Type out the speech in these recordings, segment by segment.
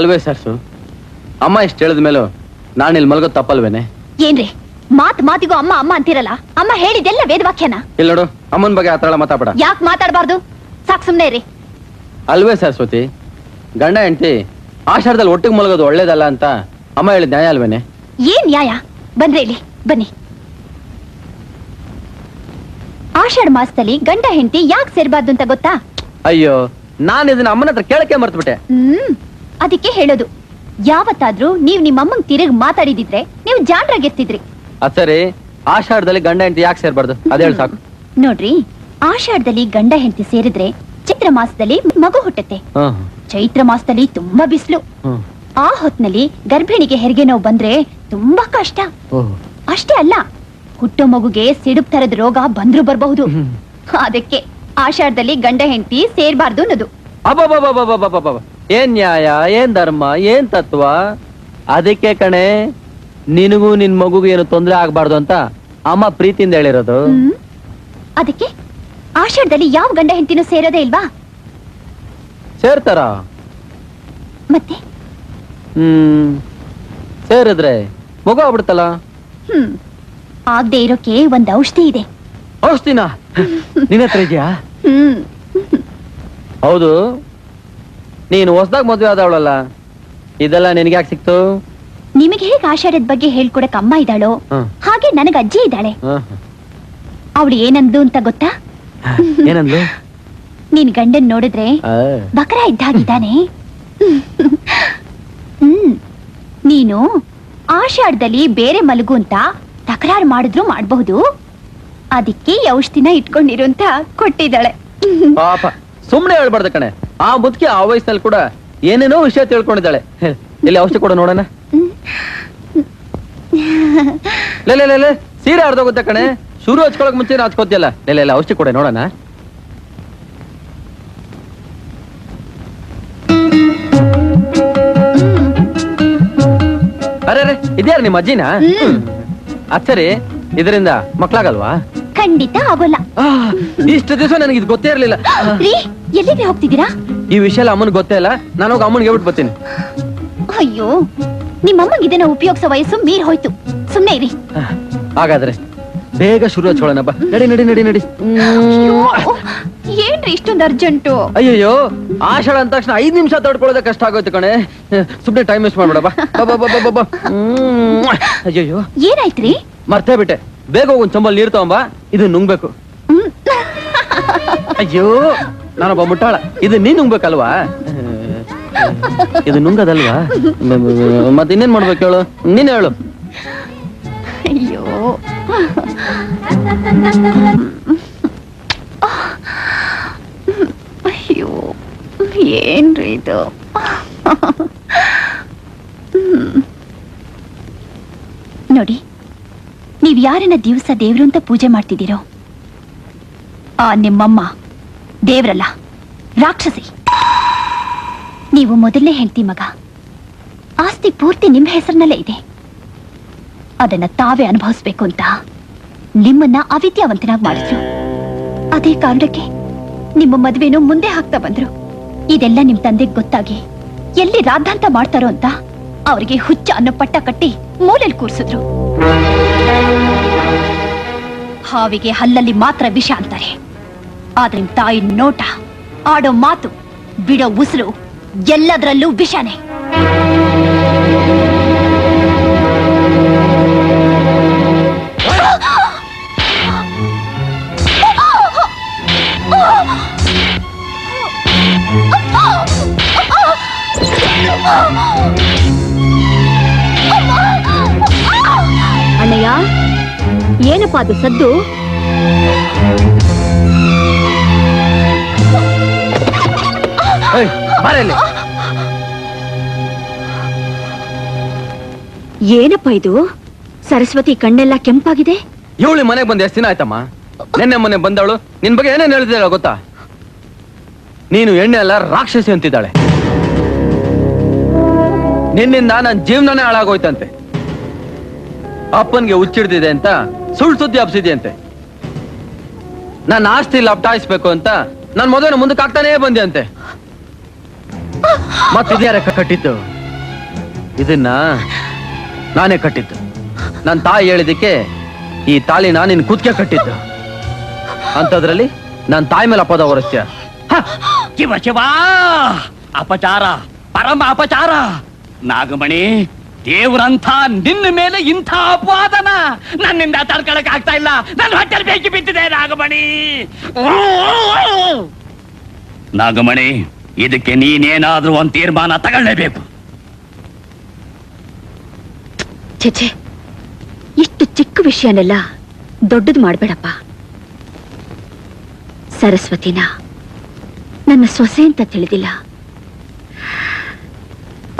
ಅಲ್ವೇ ಸರ್ಸು? ಅಮ್ಮ ಇಷ್ಟು ಹೇಳಿದ ಮೇಲೂ ನಾನು ಇಲ್ಲಿ ಮಲ್ಗೋದು ತಪ್ಪಲ್ವೇನೆ? ಏನ್ರಿ ಮಾತಿಗೂ ಅಮ್ಮ ಅಮ್ಮ ಅಂತಿರಲ್ಲ? ಅಮ್ಮ ಹೇಳಿದೆಲ್ಲ ವೇದವಾಕ್ಯನ? ಇಲ್ಲ ನೋಡು, ಅಮ್ಮನ ಬಗ್ಗೆ ಆತರ ಮಾತಾಡ. ಯಾಕೆ ಮಾತಾಡಬಾರ್ದು? ಸಾಕ್ ಸುಮ್ನೆ ಇರಿ. ಅಲ್ವೇ ಸರಸ್ವತಿ, ಗಂಡ ಹೆಂಡತಿ ಆಷಾಢದಲ್ಲಿ ಒಟ್ಟಿಗೆ ಮಲಗೋದು ಒಳ್ಳೇದಲ್ಲ ಅಂತ ಅಮ್ಮ ಹೇಳಿದ ನ್ಯಾಯ ಅಲ್ವೇನೆ? ಏನ್ ನ್ಯಾಯ? ಬನ್ರಿ ಇಲ್ಲಿ ಬನ್ನಿ. ಆಷಾಢ ಮಾಸದಲ್ಲಿ ಗಂಡ ಹೆಂಡತಿ ಯಾಕೆ ಸೇರ್ಬಾರ್ದು ಅಂತ ಗೊತ್ತಾ? ಅಯ್ಯೋ, ನಾನು ಇದನ್ನ ಅಮ್ಮನ ಹತ್ರ ಕೇಳಕ್ಕೆ ಮರ್ತ್ಬಿಟ್ಟೆ. ಅದಕ್ಕೆ ಹೇಳೋದು, ಯಾವತ್ತಾದ್ರೂ ನೀವ್ ನಿಮ್ಮಮ್ಮಂಗ್ ತಿರುಗಿ ಮಾತಾಡಿದಿದ್ರೆ ನೀವು ಜಾಣ್ರಾಗಿರ್ತಿದ್ರಿ. ಸರಿ, ಆಷಾಢದಲ್ಲಿ ಗಂಡ ಹೆಂಡತಿ ಯಾಕೆ ಸೇರ್ಬಾರ್ದು ಅದ ಹೇಳಿ ಸಾಕು. ನೋಡ್ರಿ, ಆಷಾಢದಲ್ಲಿ ಗಂಡ ಹೆಂಡತಿ ಸೇರಿದ್ರೆ ಚೈತ್ರ ಮಾಸದಲ್ಲಿ ಮಗು ಹುಟ್ಟುತ್ತೆ. ಚೈತ್ರ ಮಾಸದಲ್ಲಿ ತುಂಬಾ ಬಿಸಿಲು. ಆ ಹೊತ್ನಲ್ಲಿ ಗರ್ಭಿಣಿಗೆ ಹೆರಿಗೆ ನೋವು ಬಂದ್ರೆ ತುಂಬಾ ಕಷ್ಟ. ಅಷ್ಟೇ ಅಲ್ಲ, ಹುಟ್ಟೋ ಮಗುಗೆ ಸಿಡುಪ್ ತರದ ರೋಗ ಬಂದ್ರು ಬರಬಹುದು. ಅದಕ್ಕೆ ಆಷಾಢದಲ್ಲಿ ಗಂಡ ಹೆಂಡತಿ ಸೇರ್ಬಾರ್ದು ಅನ್ನೋದು. ಏನ್ ನ್ಯಾಯ, ಏನ್ ಧರ್ಮ, ಏನ್ ತತ್ವ? ಅದಕ್ಕೆ ಕಣೆ ನಿನಗೂ ನಿನ್ ಮಗುಗೂ ಏನು ತೊಂದ್ರೆ ಆಗ್ಬಾರ್ದು ಅಂತ ಅಮ್ಮ ಪ್ರೀತಿಯಿಂದ ಹೇಳಿರೋದು. ಅದಕ್ಕೆ ಆಷಾಢದಲ್ಲಿ ಯಾವ ಗಂಡ ಹೆಂಡತಿನೂ ಸೇರೋದೇ ಇಲ್ವಾ? ಸೇರ್ತಾರ? ಮತ್ತೆ ಸೇರಿದ್ರೆ ಮಗು ಆಗ್ಬಿಡ್ತಲ್ಲ. ಆಗದೆ ಇರೋಕೆ ಒಂದ್ ಔಷಧಿ ಇದೆ. ಔಷಧಿನ ನಿನ್ನ ಹತ್ರ ಇದೆಯಾ? ಹೌದು, ನೀನು ಹೊಸದಾಗ ಮದುವೆ ಆದವಳಲ್ಲ, ಇದೆಲ್ಲ ನಿನಗೆ ಯಾಕೆ ಸಿಕ್ತು? ನಿಮಗೆ ಹೇಗೆ ಆಷಾಢದ ಬಗ್ಗೆ ಹೇಳ್ಕೊಡಕ್ ಅಮ್ಮ ಇದ್ದಾಳೋ ಹಾಗೆ ನನಗ ಅಜ್ಜಿ ಇದ್ದಾಳೆ. ಅವಳು ಏನಂದು ಅಂತ ಗೊತ್ತಾ? ಏನಂದ್ಲು? ನೀನ್ ಗಂಡನ್ ನೋಡಿದ್ರೆ ಬಕರ ಇದ್ದಾಗಿದ್ದಾನೆ. ನೀನು ಆಷಾಢದಲ್ಲಿ ಬೇರೆ ಮಲಗು ಅಂತ ತಕರಾರು ಮಾಡಿದ್ರು ಮಾಡಬಹುದು, ಅದಕ್ಕೆ ಔಷಧಿನ ಇಟ್ಕೊಂಡಿರು ಅಂತ ಕೊಟ್ಟಿದ್ದಾಳೆ. ಪಾಪ, ಸುಮ್ನೆ ಹೇಳ್ಬಾರ್ದ ಕಣೆ. ಆ ಮುದುಕಿ ಆ ವಯಸ್ಸಲ್ಲಿ ಕೂಡ ಏನೇನೋ ವಿಷಯ ತಿಳ್ಕೊಂಡಿದ್ದಾಳೆ. ಇಲ್ಲಿ ಔಷಧಿ ಕೊಡ ನೋಡೋಣ. ಸೀರೆ ಅರ್ಧೋಗುತ್ತೆ ಕಣೆ, ಶುರು ಹಚ್ಕೊಳಕ್ ಮುಂಚೆ ಹಚ್ಕೋತಿಯಲ್ಲ. ಇಲ್ಲ ಔಷಧಿ ಕೊಡೆ ನೋಡೋಣ. ಅರೆ ಇದ್ಯಾರ ನಿಮ್ಮ ಅಜ್ಜಿನ? ಅಚ್ಚರಿ, ಇದರಿಂದ ಮಕ್ಳಾಗಲ್ವಾ? ಖಂಡಿತ ಆಗೋಲ್ಲ. ಇಷ್ಟು ದಿವಸ ನನಗೆ ಇದು ಗೊತ್ತೇ ಇರ್ಲಿಲ್ಲ. ಎಲ್ಲಿಗೆ ಹೋಗ್ತಿದ್ದೀರಾ? ಈ ವಿಷಯ ಅಮ್ಮನ್ ಗೊತ್ತೇ ಇಲ್ಲ. ನಾನು ಹೋಗಿ ಅಮ್ಮನ್ಗೆ ಹೇಳ್ಬಿಟ್ಟು ಬರ್ತೀನಿ. ಅಯ್ಯೋ, ನಿಮ್ಮಮ್ಮಂಗೆ ಇದನ್ನ ಉಪಯೋಗಿಸೋ ವಯಸ್ಸು ಮೀರ್ ಹೋಯ್ತು. ಸುಮ್ನೆ ಇರಿ. ಹಾಗಾದ್ರೆ ಬೇಗ ಶುರು ಹಚ್ಕೊಳ್ಳೋಣ. ಬಾ, ನಡಿ ನಡಿ ನಡಿ ನಡಿ. ಏನ್ರಿ ಇಷ್ಟೊಂದು ಅರ್ಜೆಂಟು? ಅಯ್ಯೋ, ಆಷಾಢ ಅಂದ ತಕ್ಷಣ 5 ನಿಮಿಷ ತಡ್ಕೊಳ್ಳೋದೇ ಕಷ್ಟ ಆಗೋಯ್ತು ಕಣೆ. ಸುಮ್ನೆ ಟೈಮ್ ವೇಸ್ಟ್ ಮಾಡ್ಬೇಡ. ಬಾ. ಅಯ್ಯೋ, ಏನಾಯ್ತ್ರಿ? ಮರ್ತೇ ಬಿಟ್ಟೆ. ಬೇಗ ಹೋಗ್ ಒಂದ್ ಚಂಬಲ್ ನೀರ್ ತಗೊಂಬಾ, ಇದು ನುಂಗ್ಬೇಕು. ಅಯ್ಯೋ, ನಾನೊಬ್ಬ ಮುಟ್ಟಾಳ. ಇದು ನೀನ್ ನುಂಗ್ಬೇಕಲ್ವಾ? ಇದು ನುಂಗದಲ್ವಾ? ಮತ್ತೆ ಇನ್ನೇನ್ ಮಾಡ್ಬೇಕು ಹೇಳು? ನೀನ್ ಹೇಳು. ಅಯ್ಯೋ, ಅಯ್ಯೋ, ಏನ್ರಿ ಇದು? ನೋಡಿ, ನೀವ್ ಯಾರನ್ನ ದಿವಸ ದೇವ್ರು ಅಂತ ಪೂಜೆ ಮಾಡ್ತಿದ್ದೀರೋ ಆ ನಿಮ್ಮಮ್ಮ ದೇವ್ರಲ್ಲ, ರಾಕ್ಷಸಿ. ನೀವು ಮೊದಲನೇ ಹೆಂಡತಿ ಮಗ. ಆಸ್ತಿ ಪೂರ್ತಿ ನಿಮ್ಮ ಹೆಸರಿನಲ್ಲೇ ಇದೆ. ಅದನ್ನ ತಾವೇ ಅನುಭವಿಸ್ಬೇಕು ಅಂತ ನಿಮ್ಮನ್ನ ಅವಿದ್ಯಾವಂತನಾಗಿ ಮಾಡಿದ್ರು. ಅದೇ ಕಾರಣಕ್ಕೆ ನಿಮ್ಮ ಮದುವೆನೂ ಮುಂದೆ ಹಾಕ್ತಾ ಬಂದ್ರು. ಇದೆಲ್ಲ ನಿಮ್ ತಂದೆಗೆ ಗೊತ್ತಾಗಿ ಎಲ್ಲಿ ರಾದ್ದಾಂತ ಮಾಡ್ತಾರೋ ಅಂತ ಅವರಿಗೆ ಹುಚ್ಚ ಅನ್ನೋ ಪಟ್ಟ ಕಟ್ಟಿ ಮೂಲೆಯಲ್ಲಿ ಕೂರ್ಸಿದ್ರು. ಹಾವಿಗೆ ಹಲ್ಲಲ್ಲಿ ಮಾತ್ರ ವಿಷ ಅಂತಾರೆ, ಆದ್ರೆ ನಿಮ್ ತಾಯಿ ನೋಟ, ಆಡೋ ಮಾತು, ಬಿಡೋ ಉಸಿರು ಎಲ್ಲದರಲ್ಲೂ ವಿಷನೇ. ಅಣ್ಣಯ್ಯ, ಏನಪ್ಪಾ ಅದು ಸದ್ದು? ಏನಪ್ಪ ಇದು? ಸರಸ್ವತಿ ಕಣ್ಣೆಲ್ಲ ಕೆಂಪಾಗಿದೆ. ಇವಳಿ ಮನೆಗೆ ಬಂದ ಎಷ್ಟು ದಿನ ಆಯ್ತಮ್ಮ? ನೆನ್ನೆ ಮೊನ್ನೆ ಬಂದವಳು ನಿನ್ ಬಗ್ಗೆ ಏನೇನು ಹೇಳ್ತಿದ್ದಾಳ ಗೊತ್ತಾ? ನೀನು ಎಣ್ಣೆ ಎಲ್ಲ ರಾಕ್ಷಸಿ ಅಂತಿದ್ದಾಳೆ. ನಿನ್ನಿಂದ ನನ್ನ ಜೀವನನೇ ಹಾಳಾಗೋಯ್ತಂತೆ. ಅಪ್ಪನ್ಗೆ ಹುಚ್ಚಿಡ್ದಿದೆ ಅಂತ ಸುಳ್ಳು ಸುದ್ದಿ ಹಬ್ಸಿದ್ಯಂತೆ. ನನ್ನ ಆಸ್ತಿ ಲಪ್ಟಾಯಿಸ್ಬೇಕು ಅಂತ ನನ್ ಮದುವೆನ ಮುಂದಕ್ಕೆ ಆಗ್ತಾನೇ ಬಂದೆ ಅಂತೆ. ಮತ್ತಿದ್ಯಾರ ಕಟ್ಟಿತ್ತು? ಇದನ್ನ ನಾನೇ ಕಟ್ಟಿದ್ದು. ನನ್ನ ತಾಯಿ ಹೇಳಿದಕ್ಕೆ ಈ ತಾಳಿ ನಿನ್ ಕುತ್ತಿಗೆ ಕಟ್ಟಿದ್ದು. ಅಂತದ್ರಲ್ಲಿ ನನ್ನ ತಾಯಿ ಮೇಲೆ ಅಪವಾದ ಹೊರಸ್ತೀಯ? ಶಿವ ಶಿವ, ಅಪಚಾರ, ಪರಮ ಅಪಚಾರ. ನಾಗಮಣಿ, ದೇವ್ರಂಥ ನಿನ್ನ ಮೇಲೆ ಇಂಥ ಅಪವಾದನ ನನ್ನಿಂದ ತಡ್ಕೊಳಕ್ ಆಗ್ತಾ ಇಲ್ಲ. ನನ್ನ ಹೊಟ್ಟೆಲ್ ಬೇಕಿ ಬಿದ್ದಿದೆ ನಾಗಮಣಿ. ನಾಗಮಣಿ, ಇದಕ್ಕೆ ನೀನೇನಾದ್ರೂ ಒಂದ್ ತೀರ್ಮಾನ ತಗೊಳ್ಳೇಬೇಕು. ಛೆ, ಇಷ್ಟು ಚಿಕ್ಕ ವಿಷಯನೆಲ್ಲ ದೊಡ್ಡದು ಮಾಡ್ಬೇಡಪ್ಪ. ಸರಸ್ವತಿನ ನನ್ನ ಸೊಸೆ ಅಂತ ತಿಳಿದಿಲ್ಲ.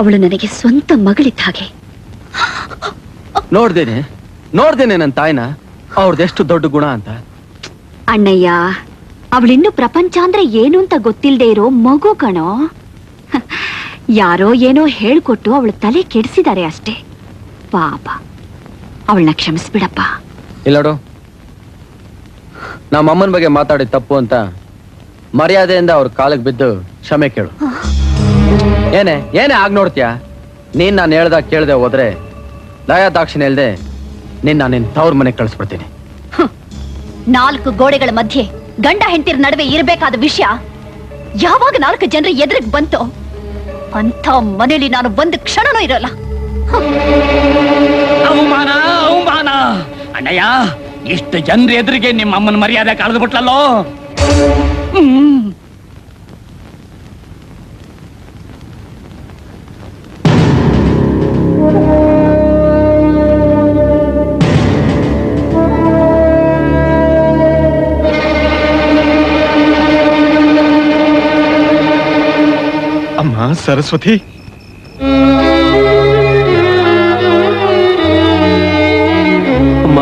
ಅವಳು ನನಗೆ ಸ್ವಂತ ಮಗಳಿದ್ದ ಹಾಗೆ. ನೋಡ್ದೇನೆ ನನ್ನ ತಾಯಿನ, ಅವ್ರದೆಷ್ಟು ದೊಡ್ಡ ಗುಣ ಅಂತ. ಅಣ್ಣಯ್ಯ, ಅವಳಿನ್ನು ಪ್ರಪಂಚ ಅಂದ್ರೆ ಏನು ಅಂತ ಗೊತ್ತಿಲ್ಲದೆ ಇರೋ ಮಗು ಕಣೋ. ಯಾರೋ ಏನೋ ಹೇಳ್ಕೊಟ್ಟು ಅವಳ ತಲೆ ಕೆಡಿಸಿದ್ದಾರೆ ಅಷ್ಟೇ. ಪಾಪ, ಅವಳನ್ನ ಕ್ಷಮಿಸ್ಬಿಡಪ್ಪ. ಇಲ್ಲೋಡು, ನಮ್ಮ ಅಮ್ಮನ ಬಗ್ಗೆ ಮಾತಾಡಿ ತಪ್ಪು ಅಂತ ಮರ್ಯಾದೆಯಿಂದ ಅವ್ರ ಕಾಲಕ್ಕೆ ಬಿದ್ದು ಕ್ಷಮೆ ಕೇಳು. ಏನೇ ಆಗ್ ನೋಡ್ತೀಯ? ನೀನ್ ನಾನು ಹೇಳ್ದಾಗ ಕೇಳ್ದೆ ಹೋದ್ರೆ ದಯಾ ದಾಕ್ಷಿಣ್ಯ ಇಲ್ದೆ ನಿನ್ನ ತವ್ರ ಮನೆಗೆ ಕಳಿಸ್ಬಿಡ್ತೀನಿ. 4 ಗೋಡೆಗಳ ಮಧ್ಯೆ ಗಂಡ ಹೆಂಡತಿರ ನಡುವೆ ಇರಬೇಕಾದ ವಿಷಯ ಯಾವಾಗ 4 ಜನರ ಎದುರಿಗೆ ಬಂತು, ಅಂತ ಮನೇಲಿ ನಾನು ಒಂದು ಕ್ಷಣನೂ ಇರಲ್ಲ. ಅವಮಾನ, ಅವಮಾನ. ಅಣ್ಣಯ್ಯ, ಇಷ್ಟು ಜನರ ಎದುರಿಗೆ ನಿಮ್ಮ ಅಮ್ಮನ ಮರ್ಯಾದೆ ಕಳೆದು ಬಿಟ್ಲಲ್ಲೋ. ಅಮ್ಮ ಸರಸ್ವತಿ, ಅಮ್ಮ,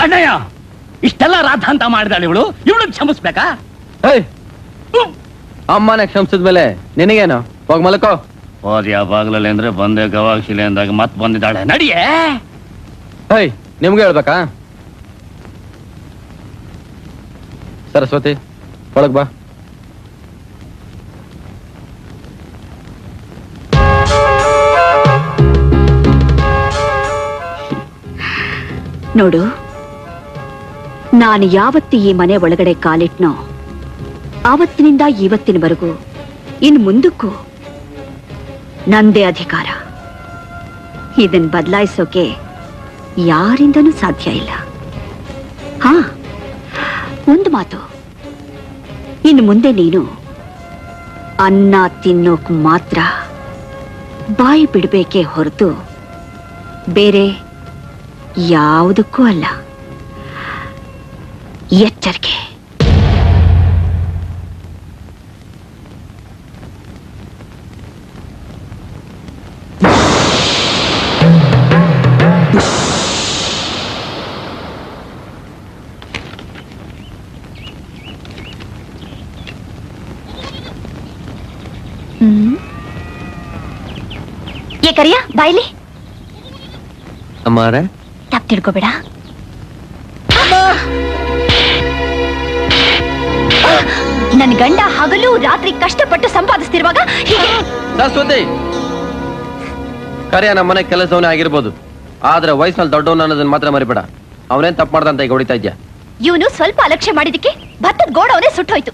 ಅಣ್ಣಯ್ಯ, ಇಷ್ಟೆಲ್ಲ ರಾಧಾಂತ ಮಾಡಿದಾಳೆ ಇವಳು ಕ್ಷಮಿಸ್ಬೇಕಾ? ಅಮ್ಮನೇ ಕ್ಷಮಿಸಿದ್ಮೇಲೆ ನಿನಗೇನು? ಹೋಗ್ ಮಲ್ಕೋ. ಹೋದ್ಯಾ ಬಾಗ್ಲಲ್ಲಿ ಅಂದ್ರೆ ಬಂದೆ ಗವಾಕ್ಷಿಲೆ ಅಂದಾಗ ಮತ್ ಬಂದಿದ್ದಾಳೆ. ನಡಿಯೇ. ನಿಮ್ಗೆ ಹೇಳ್ಬೇಕಾ? ಸರಸ್ವತಿ, ಒಳಗ್ ಬಾ. ನೋಡು, ನಾನು ಯಾವತ್ತು ಈ ಮನೆ ಒಳಗಡೆ ಕಾಲಿಟ್ನೋ ಆವತ್ತಿನಿಂದ ಇವತ್ತಿನವರೆಗೂ ಇನ್ನು ಮುಂದಕ್ಕೂ ನಂದೇ ಅಧಿಕಾರ. ಇದನ್ ಬದಲಾಯಿಸೋಕೆ ಯಾರಿಂದನೂ ಸಾಧ್ಯ ಇಲ್ಲ. ಹಾ, ಒಂದು ಮಾತು, ಇನ್ನು ಮುಂದೆ ನೀನು ಅನ್ನ ತಿನ್ನೋಕ್ ಮಾತ್ರ ಬಾಯಿ ಬಿಡಬೇಕೇ ಹೊರತು ಬೇರೆ ಯಾವುದಕ್ಕೂ ಅಲ್ಲ. ಎಚ್ಚರಿಕೆ. ಕರಿಯ ಬಾಯ್ಲಿ. ಅಮ್ಮಾರೆ, ತಪ್ಪು ತಿಳ್ಕೊಬೇಡ. ನನ್ನ ಗಂಡ ಹಗಲು ರಾತ್ರಿ ಕಷ್ಟಪಟ್ಟು ಸಂಪಾದಿಸ್ತಿರುವಾಗ ಸರಸ್ವತಿ, ಕರಿಯ ನಮ್ಮ ಮನೆ ಕೆಲಸದವನೇ ಆಗಿರ್ಬೋದು, ಆದ್ರೆ ವಯಸ್ಸಿನಲ್ಲಿ ದೊಡ್ಡವನ ಅನ್ನೋದನ್ನ ಮಾತ್ರ ಮರಿಬೇಡ. ಅವನೇನ್ ತಪ್ಪು ಮಾಡ್ದ ಅಂತ ಈಗ ಹೊಡಿತಾ ಇದ್ಯಾ? ಇವನು ಸ್ವಲ್ಪ ಅಲಕ್ಷ್ಯ ಮಾಡಿದಕ್ಕೆ ಭತ್ತದ ಗೋಡ ಅವನೇ ಸುಟ್ಟೋಯ್ತು.